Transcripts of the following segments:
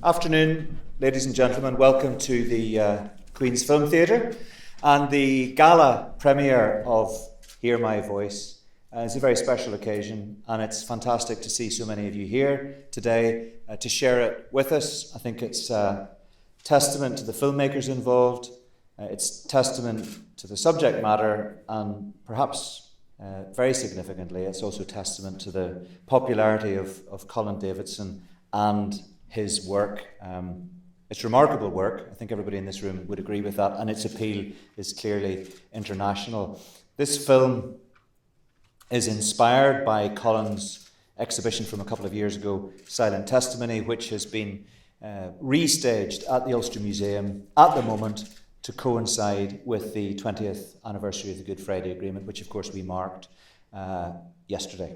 Afternoon, ladies and gentlemen. Welcome to the Queen's Film Theatre and the gala premiere of Hear My Voice. It's a very special occasion, and it's fantastic to see so many of you here today to share it with us. I think it's testament to the filmmakers involved. It's testament to the subject matter, and perhaps very significantly, it's also testament to the popularity of Colin Davidson and his work. It's remarkable work. I think everybody in this room would agree with that, and its appeal is clearly international. This film is inspired by Colin's exhibition from a couple of years ago, Silent Testimony, which has been restaged at the Ulster Museum at the moment to coincide with the 20th anniversary of the Good Friday Agreement, which of course we marked yesterday.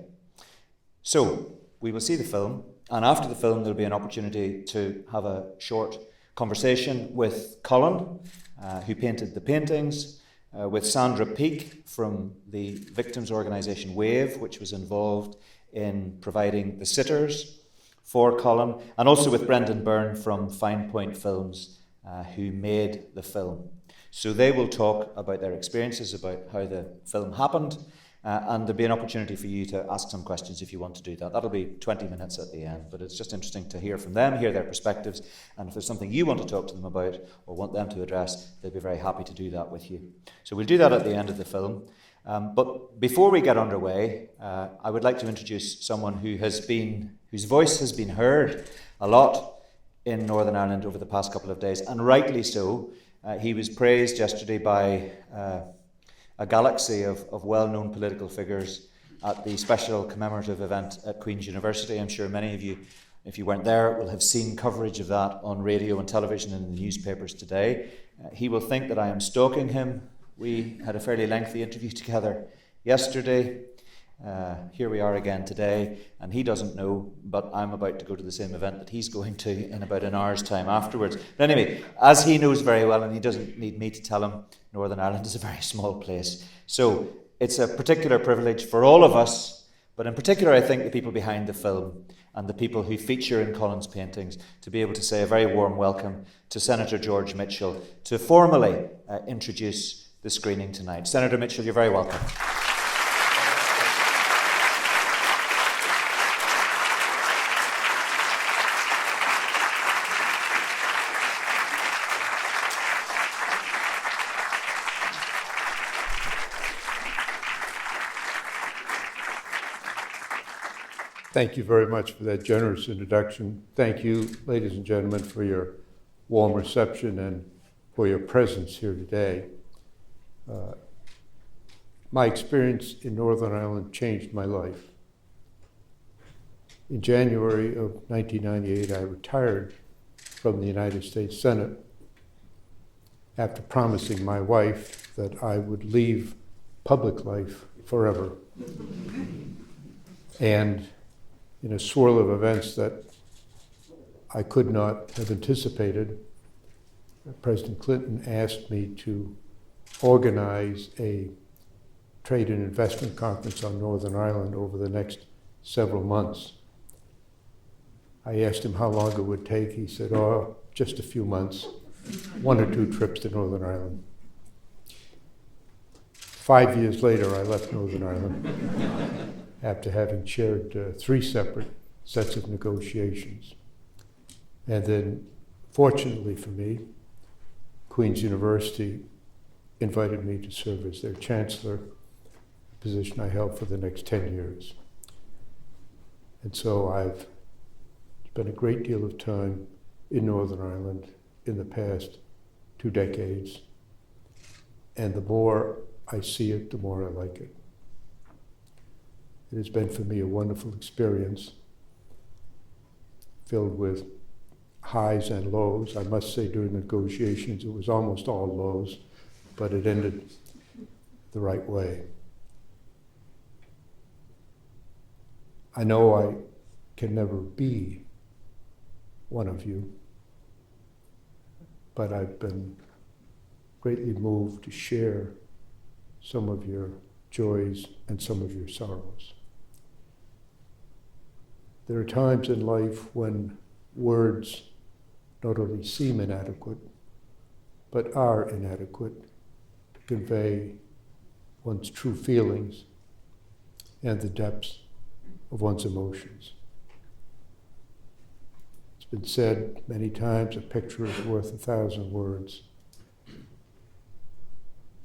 So we will see the film, and after the film there'll be an opportunity to have a short conversation with Colin, who painted the paintings, with Sandra Peake from the victims organisation WAVE, which was involved in providing the sitters for Colin, and also with Brendan Byrne from Fine Point Films, who made the film. So they will talk about their experiences, about how the film happened, and there'll be an opportunity for you to ask some questions if you want to do that. That'll be 20 minutes at the end, but it's just interesting to hear from them, hear their perspectives, and if there's something you want to talk to them about or want them to address, they'll be very happy to do that with you. So we'll do that at the end of the film. But before we get underway, I would like to introduce someone whose voice has been heard a lot in Northern Ireland over the past couple of days, and rightly so. He was praised yesterday by a galaxy of well-known political figures at the special commemorative event at Queen's University. I'm sure many of you, if you weren't there, will have seen coverage of that on radio and television and in the newspapers today. He will think that I am stalking him. We had a fairly lengthy interview together yesterday. Here we are again today, and he doesn't know, but I'm about to go to the same event that he's going to in about an hour's time afterwards. But anyway, as he knows very well, and he doesn't need me to tell him, Northern Ireland is a very small place. So it's a particular privilege for all of us, but in particular I think the people behind the film and the people who feature in Colin's paintings, to be able to say a very warm welcome to Senator George Mitchell to formally introduce the screening tonight. Senator Mitchell, you're very welcome. Thank you very much for that generous introduction. Thank you, ladies and gentlemen, for your warm reception and for your presence here today. My experience in Northern Ireland changed my life. In January of 1998, I retired from the United States Senate after promising my wife that I would leave public life forever. And in a swirl of events that I could not have anticipated, President Clinton asked me to organize a trade and investment conference on Northern Ireland over the next several months. I asked him how long it would take. He said, just a few months, 1 or 2 trips to Northern Ireland. 5 years later, I left Northern Ireland after having chaired 3 separate sets of negotiations. And then, fortunately for me, Queen's University invited me to serve as their chancellor, a position I held for the next 10 years. And so I've spent a great deal of time in Northern Ireland in the past 2 decades. And the more I see it, the more I like it. It has been for me a wonderful experience, filled with highs and lows. I must say during negotiations it was almost all lows, but it ended the right way. I know I can never be one of you, but I've been greatly moved to share some of your joys and some of your sorrows. There are times in life when words not only seem inadequate, but are inadequate to convey one's true feelings and the depths of one's emotions. It's been said many times, a picture is worth 1,000 words.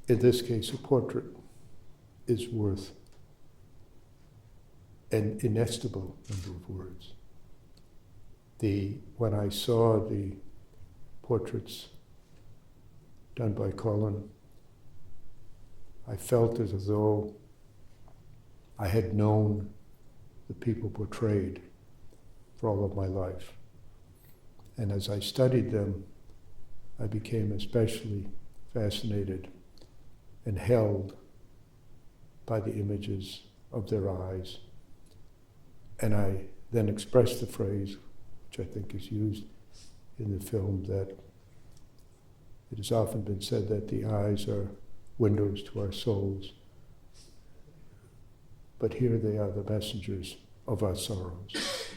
In this case, a portrait is worth an inestimable number of words. When I saw the portraits done by Colin, I felt as though I had known the people portrayed for all of my life. And as I studied them, I became especially fascinated and held by the images of their eyes. And I then expressed the phrase, which I think is used in the film, that it has often been said that the eyes are windows to our souls, but here they are the messengers of our sorrows.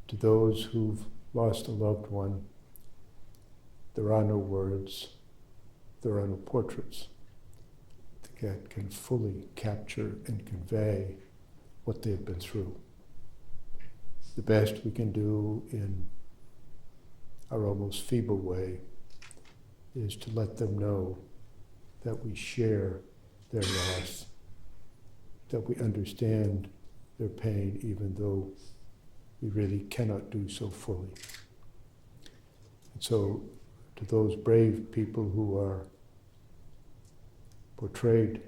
To those who've lost a loved one, there are no words, there are no portraits that can fully capture and convey what they've been through. The best we can do in our almost feeble way is to let them know that we share their loss, that we understand their pain, even though we really cannot do so fully. And so, to those brave people who are portrayed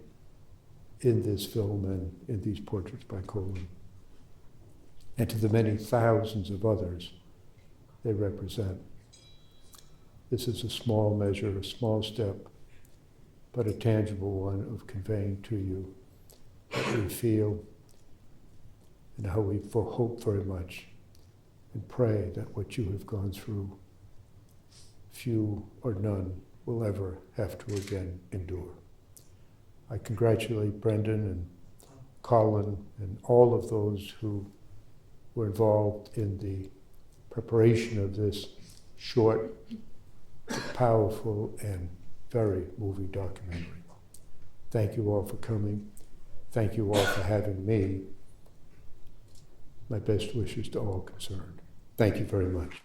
in this film and in these portraits by Colin, and to the many thousands of others they represent, this is a small measure, a small step, but a tangible one of conveying to you what we feel and how we hope very much and pray that what you have gone through, few or none will ever have to again endure. I congratulate Brendan and Colin and all of those who were involved in the preparation of this short, powerful, and very moving documentary. Thank you all for coming. Thank you all for having me. My best wishes to all concerned. Thank you very much.